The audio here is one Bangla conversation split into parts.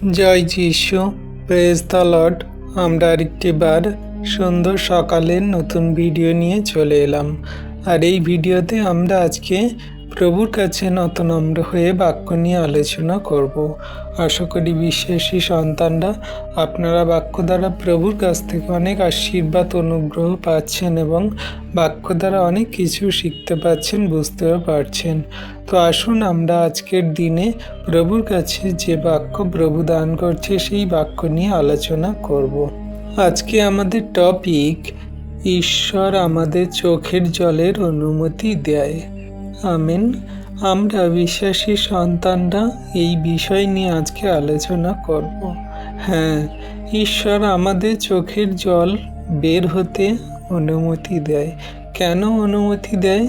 জয় যিশু, প্রেজ দ্য লর্ড। আমরা আরেকটিবার সুন্দর সকালের নতুন ভিডিও নিয়ে চলে এলাম। আর এই ভিডিওতে আমরা আজকে প্রভুর কাছে নতনম্র হয়ে বাক্য নিয়ে আলোচনা করব। আশা করি বিশ্বাসী সন্তানরা আপনারা বাক্য দ্বারা প্রভুর কাছ থেকে অনেক আশীর্বাদ অনুগ্রহ পাচ্ছেন এবং বাক্য দ্বারা অনেক কিছু শিখতে পাচ্ছেন, বুঝতেও পারছেন। তো আসুন আমরা আজকের দিনে প্রভুর কাছে যে বাক্য প্রভু দান করছে সেই বাক্য নিয়ে আলোচনা করব। আজকে আমাদের টপিক, ঈশ্বর আমাদের চোখের জলের অনুমতি দেয়। আমেন। আমরা বিশ্বাসী সন্তানরা এই বিষয় নিয়ে আজকে আলোচনা করব। হ্যাঁ, ঈশ্বর আমাদের চোখের জল বের হতে অনুমতি দেয়। কেন অনুমতি দেয়?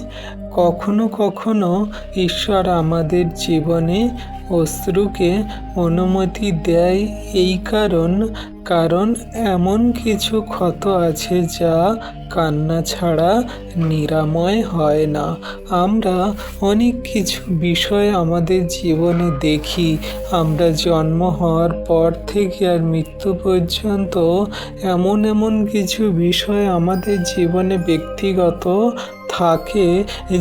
কখনো কখনো ঈশ্বর আমাদের জীবনে অশ্রুকে অনুমতি দেয় এই কারণ এমন কিছু ক্ষত আছে যা কান্না ছাড়া নিরাময় হয় না। আমরা অনেক কিছু বিষয় আমাদের জীবনে দেখি। আমরা জন্ম হওয়ার পর থেকে আর মৃত্যু পর্যন্ত এমন কিছু বিষয় আমাদের জীবনে ব্যক্তিগত থাকে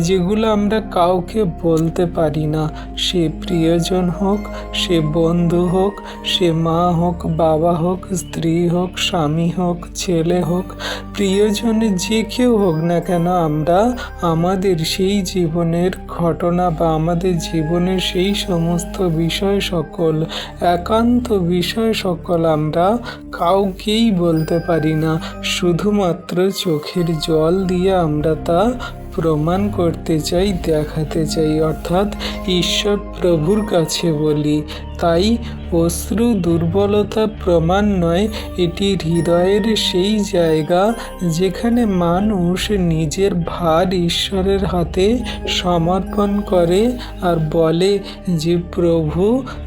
যেগুলো আমরা কাউকে বলতে পারি না। সে প্রিয়জন হোক, সে বন্ধু হোক, সে মা হোক, বাবা হোক, স্ত্রী হোক, স্বামী হোক, ছেলে হোক, প্রিয়জনের যে কেউ হোক না কেন, আমরা আমাদের সেই জীবনের ঘটনা বা আমাদের জীবনের সেই সমস্ত বিষয় সকল, একান্ত বিষয় সকল আমরা কাউকেই বলতে পারি না। শুধুমাত্র চোখের জল দিয়ে আমরা তা প্রমাণ করতে চাই, দেখাতে চাই, অর্থাৎ ঈশ্বর প্রভুর কাছে বলি। তাই অশ্রু দুর্বলতা প্রমাণ নয়, এটি হৃদয়ের সেই জায়গা যেখানে মানুষ নিজের ভার ঈশ্বরের হাতে সমর্পণ করে আর বলে যে, প্রভু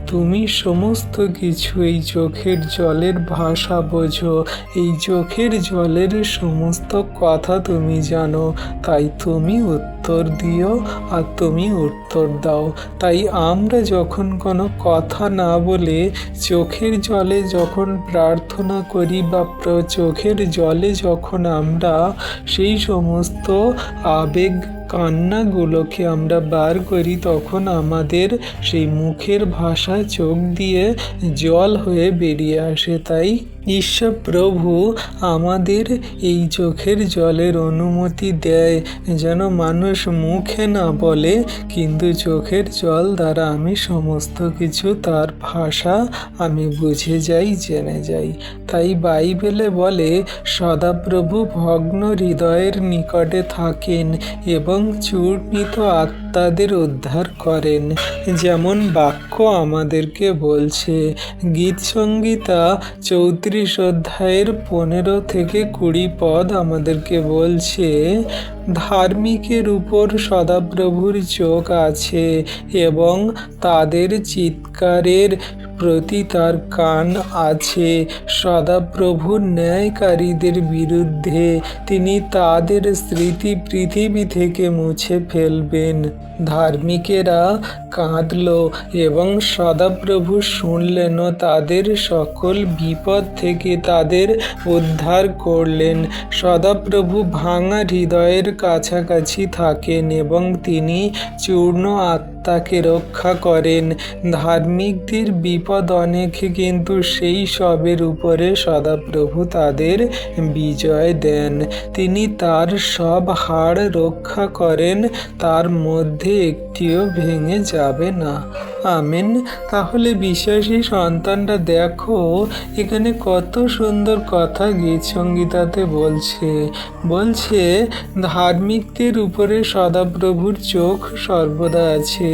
তুমি সমস্ত কিছু, এই চোখের জলের ভাষা বোঝো, এই চোখের জলের সমস্ত কথা তুমি জানো, তাই তুমি উত্তর দিও আর তুমি উত্তর দাও। তাই আমরা যখন কোনো কথা না বলে চোখের জলে যখন প্রার্থনা করি বা চোখের জলে যখন আমরা সেই সমস্ত আবেগ কান্নাগুলোকে আমরা বার করি, তখন আমাদের সেই মুখের ভাষা চোখ দিয়ে জল হয়ে বেরিয়ে আসে। তাই ঈশ্বর প্রভু আমাদের এই চোখের জলের অনুমতি দেয়, যেন মানুষ মুখে না বলে, কিন্তু চোখের জল দ্বারা আমি সমস্ত কিছু, তার ভাষা আমি বুঝে যাই, জেনে যাই। তাই বাইবেলে বলে, সদাপ্রভু ভগ্ন হৃদয়ের নিকটে থাকেন এবং চূর্ণিত আত্মাদের উদ্ধার করেন। যেমন বাক্য আমাদেরকে বলছে, গীতসংগীতা 34 অধ্যায়ের 15 থেকে 20 পদ আমাদেরকে বলছে, ধার্মিকের উপর সদাপ্রভুর চোখ আছে এবং তাদের চিৎকারের প্রতি তার কান আছে। সদাপ্রভুর ন্যায়কারীদের বিরুদ্ধে তিনি তাদের স্মৃতি পৃথিবী থেকে মুছে ফেলবেন। ধার্মিকেরা কাঁদল এবং সদাপ্রভু শুনলেন ও তাদের সকল বিপদ থেকে তাদের উদ্ধার করলেন। সদাপ্রভু ভাঙা হৃদয়ের কাছাকাছি থাকেন এবং তিনি চূর্ণ আত্মাকে রক্ষা করেন। ধার্মিকদের বিপদ অনেক, কিন্তু সেই সবের উপরে সদাপ্রভু তাদের বিজয় দেন। তিনি তার সব হাড় রক্ষা করেন, তার মধ্যে একটিও ভেঙে যাবে না। আমেন। তাহলে বিশ্বাসী সন্তানরা দেখো, এখানে কত সুন্দর কথা গীতসংগীতাতে বলছে ধার্মিকদের উপরে সদাপ্রভুর চোখ সর্বদা আছে।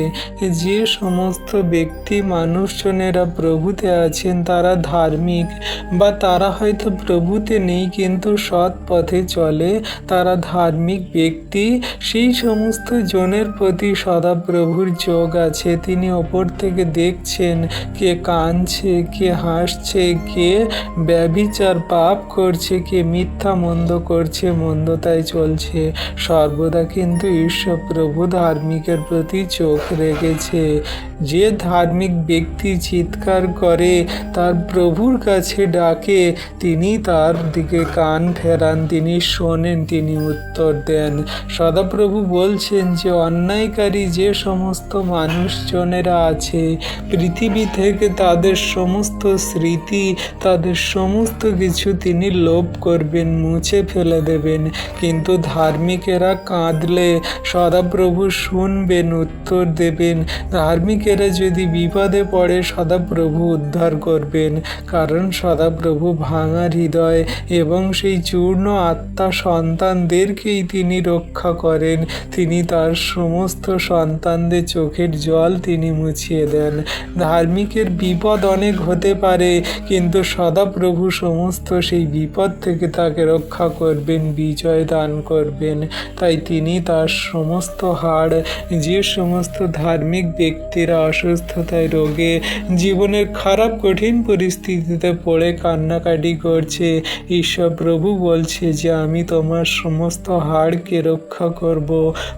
যে সমস্ত ব্যক্তি মানুষজনেরা প্রভুতে আছেন, তারা ধার্মিক, বা তারা হয়তো প্রভুতে নেই কিন্তু সৎ পথে চলে, তারা ধার্মিক ব্যক্তি। সেই সমস্ত জনের প্রতি সদাপ্রভুর চোখ আছে। তিনি উপর থেকে দেখছেন কে কাঁদছে, কে হাসছে, কে ব্যভিচার পাপ করছে, কে মিথ্যা মন্দ করছে, মন্দতায় চলছে। সর্বদা কিন্তু ঈশ্বর প্রভু ধার্মিকের প্রতি চোখ রেখেছে। যে ধার্মিক ব্যক্তি চিৎকার করে, তার প্রভুর কাছে ডাকে, তিনি তার দিকে কান ফেরান, তিনি শোনেন, তিনি উত্তর দেন। সদাপ্রভু বলছেন যে অন্যায়কারী যে সমস্ত মানুষজনেরা আছে পৃথিবী থেকে, তাদের সমস্ত স্মৃতি, তাদের সমস্ত কিছু তিনি লোপ করবেন, মুছে ফেলে দেবেন। কিন্তু ধার্মিকেরা কাঁদলে সদাপ্রভু শুনবেন, উত্তর দেবেন। ধার্মিকেরা যদি বিপদে পড়ে সদাপ্রভু উদ্ধার করবেন, কারণ সদাপ্রভু ভাঙা হৃদয় এবং সেই চূর্ণ আত্মা সন্তানদেরকেই তিনি রক্ষা করেন। তিনি তার সমস্ত সন্তানদের চোখের জল তিনি মুছিয়ে দেন। ধার্মিকের বিপদ অনেক হতে পারে, কিন্তু সদাপ্রভু সমস্ত সেই বিপদ থেকে তাকে রক্ষা করবেন, বিজয় দান করবেন। তাই তিনি তার সমস্ত হাড়, যে সমস্ত ধার্মিক ব্যক্তিরা অসুস্থতায়, রোগে, জীবনের খারাপ কঠিন পরিস্থিতিতে পড়ে কান্নাকাটি করছে, ঈশ্বর প্রভু বলছে যে আমি তোমার সমস্ত হাড়কে রক্ষা করব,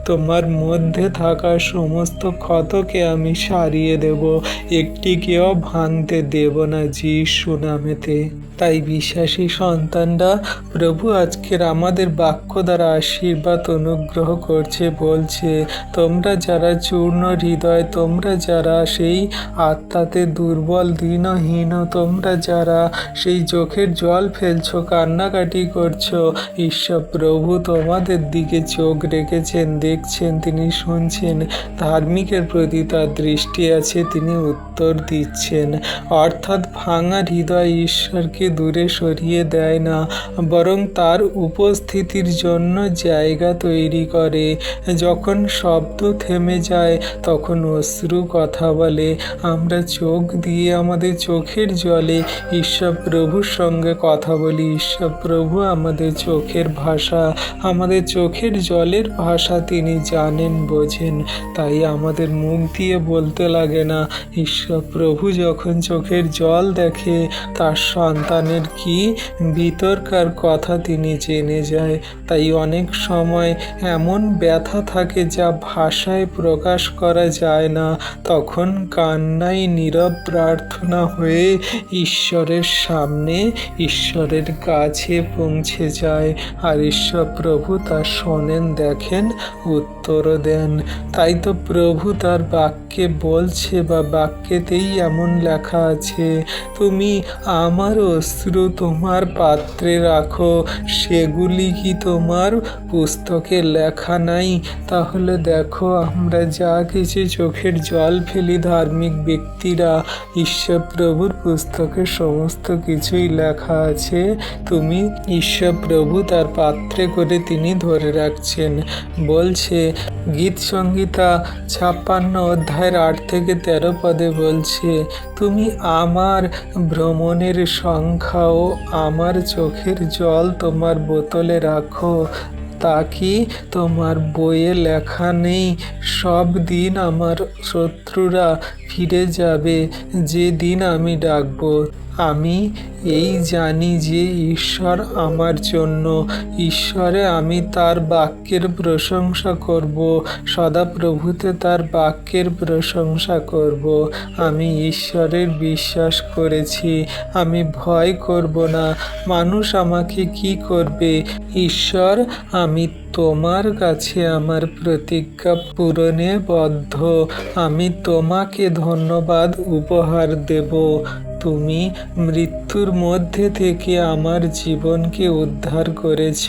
তোমার মধ্যে থাকা সমস্ত ক্ষতকে আমি সারিয়ে দেব, একটিকেও ভাঙতে দেব না যিশু নামেতে। তাই বিশ্বাসী সন্তানরা প্রভু আজকের আমাদের বাক্য দ্বারা আশীর্বাদ অনুগ্রহ করছে, বলছে তোমরা যারা চূর্ণ হৃদয়, তোমরা যারা সেই আত্মাতে দুর্বল দীনহীন, তোমরা যারা সেই চোখের জল ফেলছো, কান্নাকাটি করছো, ঈশ্বর প্রভু তোমাদের দিকে চোখ রেখেছেন, দেখছেন, তিনি শুনছেন। ধার্মিকের প্রতি তার দৃষ্টি আছে, তিনি উত্তর দিচ্ছেন। অর্থাৎ ভাঙা হৃদয় ঈশ্বরকে দূরে সরিয়ে দেয় না, বরং তার উপস্থিতির জন্য জায়গা তৈরি করে। যখন শব্দ থেমে যায় তখন অশ্রু কথা বলে। আমরা চোখ দিয়ে আমাদের চোখের জলে ঈশ্বর প্রভুর সঙ্গে কথা বলি। ঈশ্বর প্রভু আমাদের চোখের ভাষা, আমাদের চোখের জলের ভাষা তিনি জানেন, বোঝেন। তাই আমাদের মুখ দিয়ে বলতে লাগে না। ঈশ্বর প্রভু যখন চোখের জল দেখে, তার সন্তানের কি ভিতরকার কথা তিনি জেনে যায়। তাই অনেক সময় এমন ব্যথা থাকে যা ভাষায় প্রকাশ করা যায় না, তখন কান্নাই নীরব প্রার্থনা হয়ে ঈশ্বরের সামনে, ঈশ্বরের কাছে পৌঁছে যায়। আর ঈশ্বর প্রভু তা শোনেন, দেখেন, উত্তরও দেন। তাই তো প্রভু তার বাক্যে বলছে, বা বাক্যেতেই এমন লেখা আছে, তুমি আমার অশ্রু তোমার পাত্রে রাখো, সেগুলি কি তোমার পুস্তকে লেখা নাই? তাহলে দেখো, আমরা যা কিছু চোখের জল ফেলি ধার্মিক ব্যক্তিরা, ঈশ্বর প্রভুর পুস্তকে সমস্ত কিছুই লেখা আছে। তুমি ঈশ্বর প্রভু তার পাত্রে করে তিনি ধরে রাখছেন। বলছে গীত সংহিতা 56 অধ্যায়ের 8 থেকে 13 পদে বলছে, তুমি আমার ভ্রমণের সংখ্যা ও আমার চোখের জল তোমার বোতলে রাখো। তা কি তোমার বইয়ে লেখা নেই? সব দিন আমার শত্রুরা ফিরে যাবে, যে দিন আমি ডাকব। আমি এই জানি যে ঈশ্বর আমার জন্য, ঈশ্বরে আমি তার বাক্যের প্রশংসা করব, সদাপ্রভুতে তার বাক্যের প্রশংসা করব। আমি ঈশ্বরের বিশ্বাস করেছি, আমি ভয় করব না। মানুষ আমাকে কি করবে? ঈশ্বর, আমি তোমার কাছে আমার প্রতিজ্ঞা পূরণে বদ্ধ। আমি তোমাকে ধন্যবাদ উপহার দেব। তুমি মৃত্যুর মধ্যে থেকে আমার জীবনকে উদ্ধার করেছ।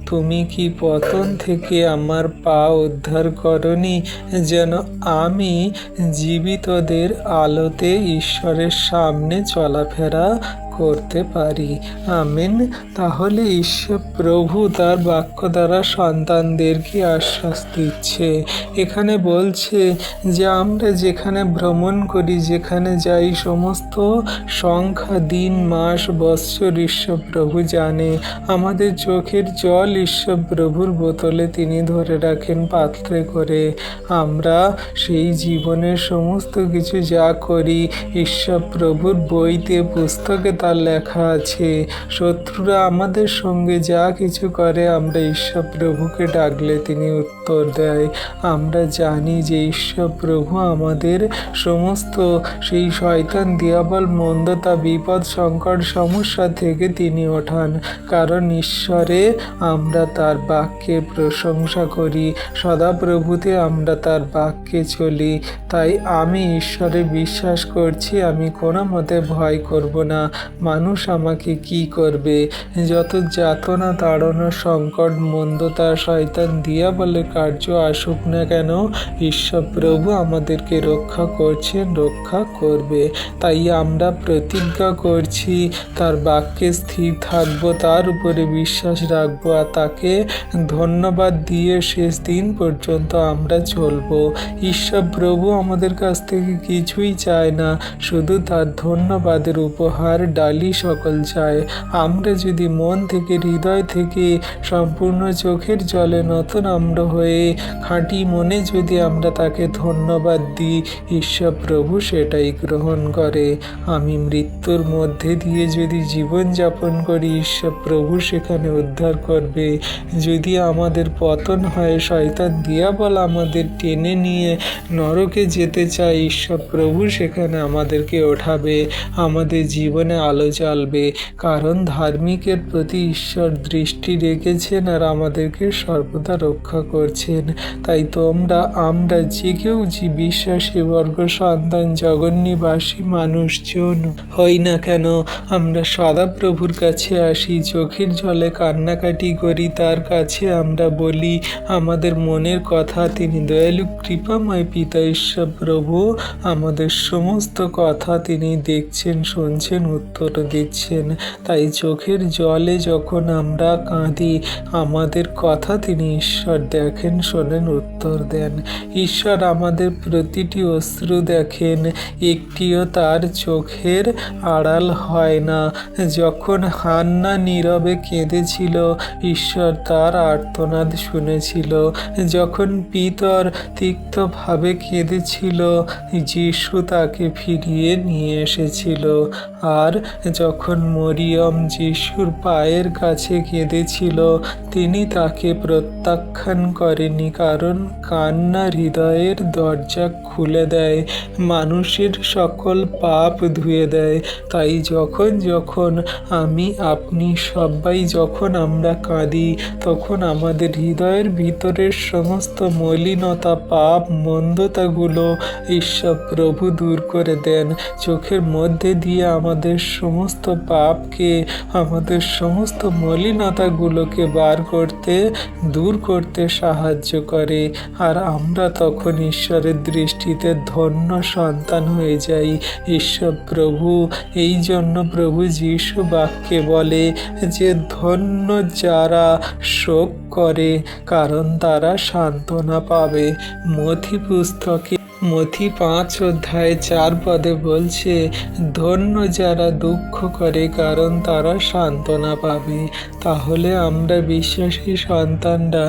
তুমি কি পতন থেকে আমার পা উদ্ধার করনি, যেন আমি জীবিতদের আলোতে ঈশ্বরের সামনে চলাফেরা করতে পারি। আমেন। তাহলে ঈশ্বর প্রভু তার বাক্য দ্বারা সন্তানদেরকে আশ্বাস দিচ্ছে। এখানে বলছে যে আমরা যেখানে ভ্রমণ করি, যেখানে যাই, সমস্ত সংখ্যা, দিন, মাস, বৎসর ঈশ্বর প্রভু জানে। আমাদের চোখের জল ঈশ্বর প্রভুর বোতলে তিনি ধরে রাখেন পাত্রে করে। আমরা সেই জীবনের সমস্ত কিছু যা করি ঈশ্বর প্রভুর বইতে পুস্তকে তার লেখা আছে। শত্রুরা আমাদের সঙ্গে যা কিছু করে আমরা ঈশ্বর প্রভুকে ডাকলে তিনি উত্তর দেয়। আমরা জানি যে ঈশ্বর প্রভু আমাদের সমস্ত সেই শয়তান দিয়াবল মন্দতা বিপদ সংকট সমস্যা থেকে তিনি ওঠান, কারণ ঈশ্বরে আমরা তার বাক্যে প্রশংসা করি, সদাপ্রভুতে আমরা তার বাক্যে চলি। তাই আমি ঈশ্বরে বিশ্বাস করছি, আমি কোনো মতে ভয় করব না। মানুষ আমাকে কি করবে? যত যাতনা তাড়না সংকট মন্দতা শয়তান দিয়াবলের কার্য আসুক না কেন, ঈশ্বর প্রভু আমাদেরকে রক্ষা করছেন, রক্ষা করবে। তাই আমরা প্রতিজ্ঞা করছি তার বাক্যে স্থির থাকবো, তার উপরে বিশ্বাস রাখবো, আর তাকে ধন্যবাদ দিয়ে শেষ দিন পর্যন্ত আমরা চলবো। ঈশ্বর প্রভু আমাদের কাছ থেকে কিছুই চায় না, শুধু তার ধন্যবাদের উপহার ডালি সকল চায়। আমরা যদি মন থেকে হৃদয় থেকে সম্পূর্ণ চোখের জলে নতনম্র হয়ে খাঁটি মনে যদি আমরা তাকে ধন্যবাদ দিই, ঈশ্বর প্রভু সেটাই গ্রহণ করে। আমি মৃত্যুর মধ্যে দিয়ে যদি জীবনযাপন করি, ঈশ্বর প্রভু সেখানে উদ্ধার করবে। যদি আমাদের পতন হয়, শয়তান দিয়াবল আমাদের টেনে নিয়ে নরকে যেতে চায়, ঈশ্বর প্রভু সেখানে আমাদেরকে ওঠাবে, আমাদের জীবনে আলো জ্বালবে, কারণ ধার্মিকের প্রতি ঈশ্বর দৃষ্টি রেখেছেন আর আমাদেরকে সর্বদা রক্ষা করছেন। তাই আমরা যে কেউ যে বিশ্বাসী বর্গ সন্তান জগন্নিবাসী মানুষজন হই না কেন, আমরা সদাপ্রভুর কাছে আসি, চোখের জলে কান্নাকাটি করি, তার কাছে আমরা বলি আমাদের মনের কথা। তিনি দয়ালু কৃপাময় পিতা ঈশ্বর প্রভু আমাদের সমস্ত কথা তিনি দেখছেন, শুনছেন, উত্তর দিচ্ছেন। তাই চোখের জলে যখন আমরা কাঁদি, আমাদের কথা তিনি ঈশ্বর দেখেন, শোনেন, উত্তর দেন। ঈশ্বর আমাদের প্রতিটি অশ্রু দেখেন, একটিও তার চোখের আড়াল হয় না। যখন হান্না নীরবে কেঁদেছিল, ঈশ্বর তার আর্তনাদ শুনেছিল। যখন পিতর তিক্তভাবে কেঁদেছিল, যিশু তাকে ফিরিয়ে নিয়ে এসেছিল। আর যখন মরিয়ম যিশুর পায়ের কাছে কেঁদেছিল, তিনি তাকে প্রত্যাখ্যান করেনি, কারণ কান্না হৃদয়ের দরজা খুলে দেয়, মানুষের সকল পাপ ধুয়ে দেয়। তাই যখন আমি আপনি সবাই যখন আমরা কাঁদি, তখন আমাদের হৃদয়ের ভিতরের সমস্ত মলিনতা পাপ মন্দতাগুলো ঈশ্বর প্রভু দূর করে দেন। চোখের মধ্যে দিয়ে আমাদের সমস্ত পাপকে, আমাদের সমস্ত মলিনতাগুলোকে দূর করতে সাহায্য করে। আর আমরা তখন ঈশ্বরের দৃষ্টিতে ধন্য সন্তান হয়ে যাই। ঈশ্বর প্রভু এই জন্য প্রভু যিশু বাক্যে বলে যে ধন্য যারা শোক করে, কারণ তারা সান্ত্বনা পাবে। মথি 5:4 বলছে, ধন্য যারা দুঃখ করে, কারণ তারা সান্ত্বনা পাবে। তাহলে আমরা বিশ্বাসী সন্তানরা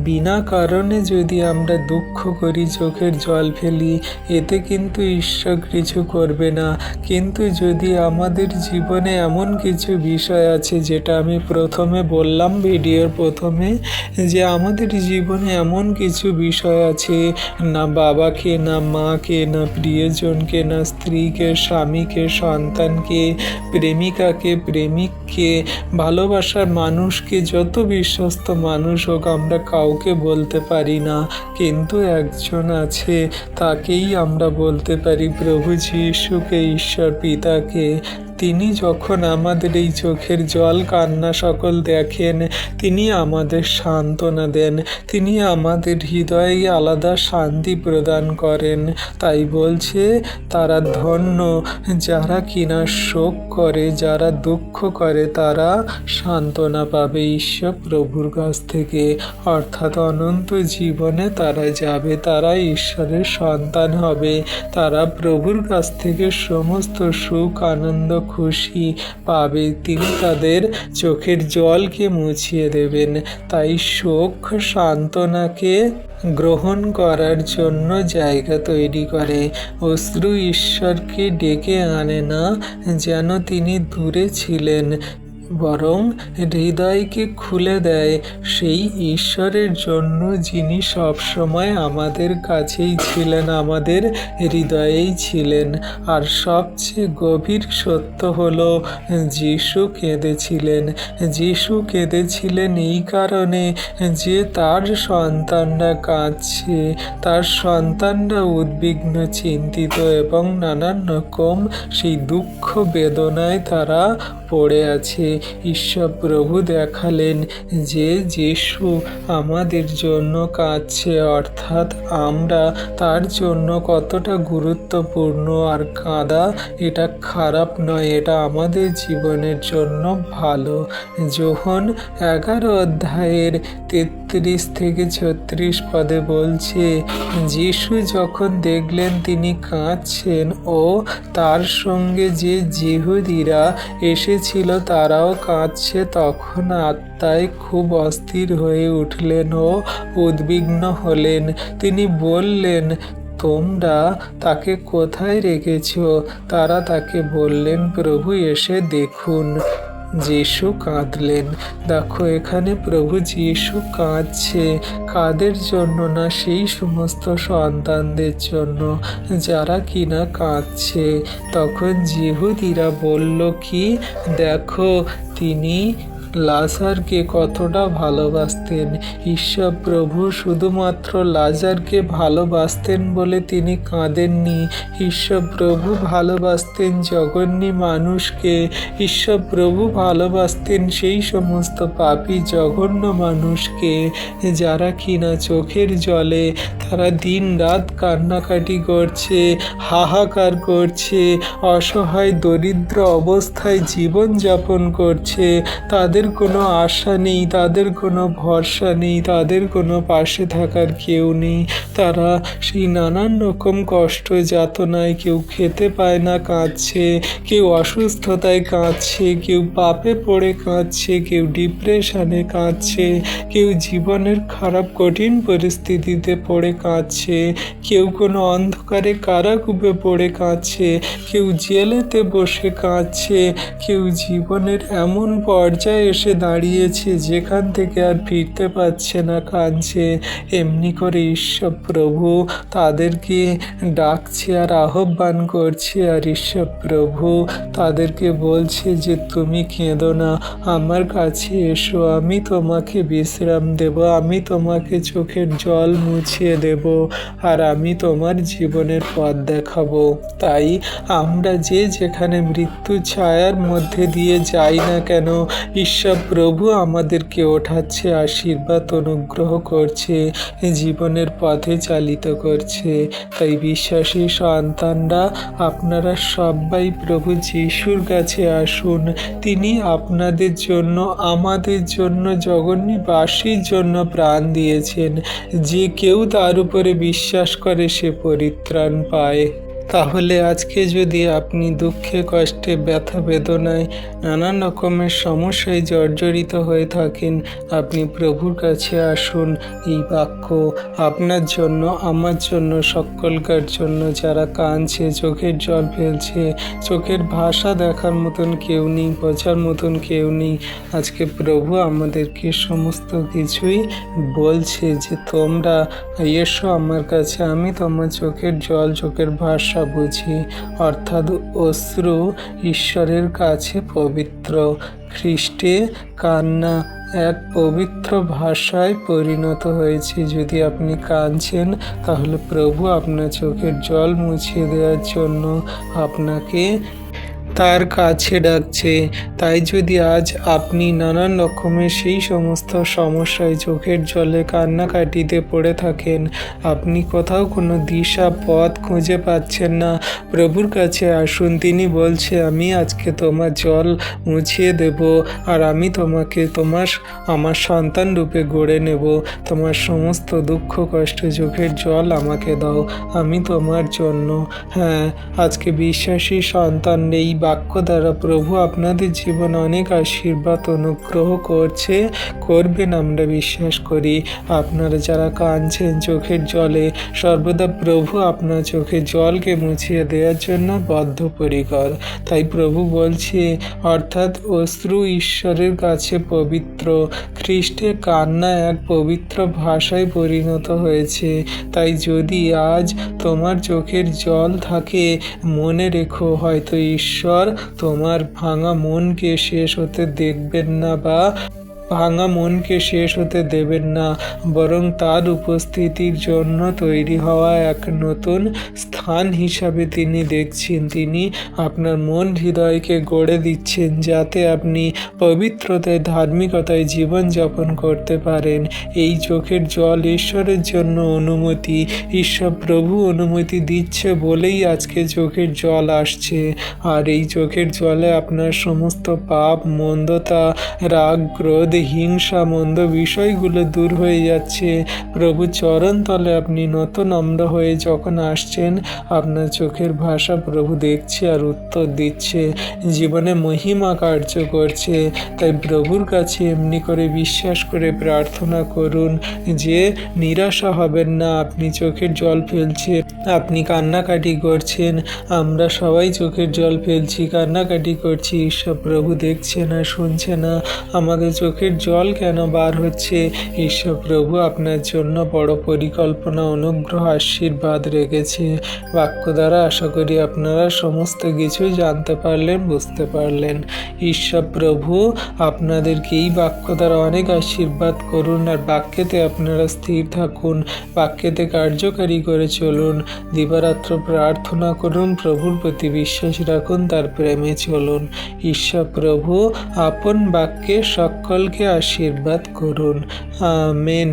বিনা কারণে যদি আমরা দুঃখ করি, চোখের জল ফেলি, এতে কিন্তু ঈশ্বর কিছু করবে না। কিন্তু যদি আমাদের জীবনে এমন কিছু বিষয় আছে, যেটা আমি প্রথমে বললাম ভিডিওর প্রথমে, যে আমাদের জীবনে এমন কিছু বিষয় আছে, না বাবাকে, না মাকে, না প্রিয়জনকে, না স্ত্রীকে, স্বামীকে, সন্তানকে, প্রেমিকাকে, প্রেমিককে, ভালোবাসার মানুষকে, যত বিশ্বস্ত মানুষ হোক, আমরা কাউকে বলতে পারি না। কিন্তু একজন আছে, তাকেই আমরা বলতে পারি, প্রভু যিশুকে, ঈশ্বর পিতাকে। তিনি যখন আমাদের এই চোখের জল কান্না সকল দেখেন, তিনি আমাদের সান্ত্বনা দেন, তিনি আমাদের হৃদয়ে আলাদা শান্তি প্রদান করেন। তাই বলছে, তারা ধন্য যারা কিনা শোক করে, যারা দুঃখ করে, তারা সান্ত্বনা পাবে ঈশ্বর প্রভুর কাছ থেকে, অর্থাৎ অনন্ত জীবনে তারা যাবে, তারা ঈশ্বরের সন্তান হবে, তারা প্রভুর কাছ থেকে সমস্ত সুখ আনন্দ খুশি পাবে, তিনি তাদের চোখের জলকে মুছিয়ে দেবেন। তাই শোক সান্ত্বনাকে গ্রহণ করার জন্য জায়গা তৈরি করে। অশ্রু ঈশ্বরকে ডেকে আনে না যেন তিনি দূরে ছিলেন, বরং হৃদয়কে খুলে দেয় সেই ঈশ্বরের জন্য যিনি সবসময় আমাদের কাছেই ছিলেন, আমাদের হৃদয়েই ছিলেন। আর সবচেয়ে গভীর সত্য হলো যিশু কেঁদেছিলেন। যিশু কেঁদেছিলেন এই কারণে যে তার সন্তানরা কাঁদছে, তার সন্তানরা উদ্বিগ্ন, চিন্তিত এবং নানান রকম সেই দুঃখ বেদনায় তারা পড়ে আছে। ঈশ্বর প্রভু দেখালেন যে যিশু আমাদের জন্য কাঁদছে, অর্থাৎ আমরা তার জন্য কতটা গুরুত্বপূর্ণ। আর কাঁদা এটা খারাপ নয়, এটা আমাদের জীবনের জন্য ভালো। যোহন 11 অধ্যায়ের 33 থেকে 36 পদে বলছে, যিশু যখন দেখলেন তিনি কাঁদছেন ও তার সঙ্গে যে যিহুদিরা এসেছিল তারাও কাঁদছে, তখন আত্মায় খুব অস্থির হয়ে উঠলেন ও উদ্বিগ্ন হলেন। তিনি বললেন, তোমরা তাকে কোথায় রেখেছ? তারা তাকে বললেন, প্রভু এসে দেখুন। যিশু কাঁদলেন। দেখো এখানে প্রভু যিশু কাঁদছে, কাদের জন্য না, সেই সমস্ত সন্তানদের জন্য যারা কিনা কাঁদছে। তখন যিহুদিরা বলল কি, দেখো তিনি লাজারকে কতটা ভালোবাসতেন। ঈশ্বর প্রভু শুধুমাত্র লাজারকে ভালোবাসতেন বলে তিনি কাঁদেননি। ঈশ্বর প্রভু ভালোবাসতেন জঘন্য মানুষকে। ঈশ্বর প্রভু ভালোবাসতেন সেই সমস্ত পাপী জঘন্য মানুষকে যারা কিনা চোখের জলে তারা দিন রাত কান্নাকাটি করছে, হাহাকার করছে, অসহায় দরিদ্র অবস্থায় জীবনযাপন করছে। তাদের কোনো আশা নেই, তাদের কোনো ভরসা নেই, তাদের কোনো পাশে থাকার কেউ নেই। তারা সেই নানান রকম কষ্ট যাতনায়, কেউ খেতে পায় না কাঁদছে, কেউ অসুস্থতায় কাঁদছে, কেউ পাপে পড়ে কাঁদছে, কেউ ডিপ্রেশনে কাঁদছে, কেউ জীবনের খারাপ কঠিন পরিস্থিতিতে পড়ে কাঁদছে, কেউ কোনো অন্ধকারে কারাকূপে পড়ে কাঁদছে, কেউ জেলেতে বসে কাঁদছে, কেউ জীবনের এমন পর্যায়ে এসে দাঁড়িয়েছে যেখান থেকে আর ফিরতে পারছে না, কাঁদছে। এমনি করে ঈশ্বর প্রভু তাদেরকে ডাকছে আর আহ্বান করছে। আর ঈশ্বর প্রভু তাদেরকে বলছে যে তুমি কেঁদো না, আমার কাছে এসো, আমি তোমাকে বিশ্রাম দেব, আমি তোমাকে চোখের জল মুছিয়ে দেব, আর আমি তোমার জীবনের পথ দেখাবো। তাই আমরা যে যেখানে মৃত্যু ছায়ার মধ্যে দিয়ে যাই না কেন, ঈশ্বর প্রভু আমাদেরকে ওঠাচ্ছে, আশীর্বাদ অনুগ্রহ করছে, জীবনের পথে চালিত করছে। তাই বিশ্বাসী সন্তানরা আপনারা সবাই প্রভু যিশুর কাছে আসুন। তিনি আপনাদের জন্য, আমাদের জন্য, জগন্নাথবাসীর জন্য প্রাণ দিয়েছেন। যে কেউ তার উপরে বিশ্বাস করে সে পরিত্রাণ পায়। তাহলে আজকে যদি আপনি দুঃখে, কষ্টে, ব্যথা বেদনায়, নানান রকমের সমস্যায় জর্জরিত হয়ে থাকেন, আপনি প্রভুর কাছে আসুন। এই বাক্য আপনার জন্য, আমার জন্য, সকলকার জন্য। যারা কাঁদছে, চোখের জল ফেলছে, চোখের ভাষা দেখার মতন কেউ নেই, বোঝার মতন কেউ নেই, আজকে প্রভু আমাদেরকে সমস্ত কিছুই বলছে যে তোমরা এসো আমার কাছে, আমি তোমার চোখের জল, চোখের ভাষা বুঝি। অর্থাৎ অশ্রু ঈশ্বরের কাছে পবিত্র। খ্রিস্টে কান্না এক পবিত্র ভাষায় পরিণত হয়েছে। যদি আপনি কাঁদছেন তাহলে প্রভু আপনার চোখের জল মুছিয়ে দেওয়ার জন্য আপনাকে তার কাছে ডাকছে। তাই যদি আজ আপনি নানান রকমের সেই সমস্ত সমস্যায়, চোখের জলে, কান্নাকাটিতে পড়ে থাকেন, আপনি কোথাও কোনো দিশা পথ খুঁজে পাচ্ছেন না, প্রভুর কাছে আসুন। তিনি বলছে, আমি আজকে তোমার জল মুছিয়ে দেব, আর আমি তোমাকে আমার সন্তান রূপে গড়ে নেব। তোমার সমস্ত দুঃখ কষ্ট, চোখের জল আমাকে দাও, আমি তোমার জন্য। হ্যাঁ, আজকে বিশ্বাসী সন্তান এই বাক্য দ্বারা প্রভু আপনাদের জীবনে অনেক আশীর্বাদ অনুগ্রহ করবেন আমরা বিশ্বাস করি। আপনারা যারা কাঁদছেন চোখের জলে, সর্বদা প্রভু আপনার চোখের জলকে মুছিয়ে দেওয়ার জন্য বদ্ধপরিকর। তাই প্রভু বলছে, অর্থাৎ অশ্রু ঈশ্বরের কাছে পবিত্র। খ্রিস্টের কান্না এক পবিত্র ভাষায় পরিণত হয়েছে। তাই যদি আজ তোমার চোখের জল থাকে, মনে রেখো হয়তো ঈশ্বর তোমার ভাঙা মনকে শেষ হতে দেখবেন না বা ভাঙা মনকে শেষ হতে দেবেন না, বরং তার উপস্থিতির জন্য তৈরি হওয়া এক নতুন স্থান হিসাবে তিনি দেখছেন। তিনি আপনার মন হৃদয়কে গড়ে দিচ্ছেন যাতে আপনি পবিত্রতায় ধার্মিকতায় জীবনযাপন করতে পারেন। এই চোখের জল ঈশ্বরের জন্য অনুমতি। ঈশ্বর প্রভু অনুমতি দিচ্ছে বলেই আজকে চোখের জল আসছে। আর এই চোখের জলে আপনার সমস্ত পাপ, মন্দতা, রাগ, ক্রোধ, হিংসা, মন্দ বিষয়গুলো দূর হয়ে যাচ্ছে। প্রভু চরণ তলে আপনি নম্র হয়ে যখন আসছেন, আপনার চোখের ভাষা প্রভু দেখছে আর উত্তর দিচ্ছে, জীবনে মহিমা কার্য করছে। তাই প্রভুর কাছে এমনি করে বিশ্বাস করে প্রার্থনা করুন যে নিরাশা হবেন না। আপনি চোখের জল ফেলছেন, আপনি কান্নাকাটি করছেন, আমরা সবাই চোখের জল ফেলছি, কান্নাকাটি করছি। ঈশ্বর প্রভু দেখছে না, শুনছে না আমাদের চোখের জল কেন বার হচ্ছে। ঈশ্বর প্রভু আপনার জন্য বড় পরিকল্পনা, অনুগ্রহ, আশীর্বাদ রেখেছে। বাক্য দ্বারা আশা করি আপনারা সমস্ত কিছু জানতে পারলেন, বুঝতে পারলেন। ঈশ্বর প্রভু আপনাদেরকে এই বাক্য দ্বারা অনেক আশীর্বাদ করুন। আর বাক্যেতে আপনারা স্থির থাকুন, বাক্যেতে কার্যকারী করে চলুন, দিবারাত্র প্রার্থনা করুন, প্রভুর প্রতি বিশ্বাস রাখুন, তার প্রেমে চলুন। ঈশ্বর প্রভু আপন বাক্যে সকলকে আশীর্বাদ করুন। আমেন।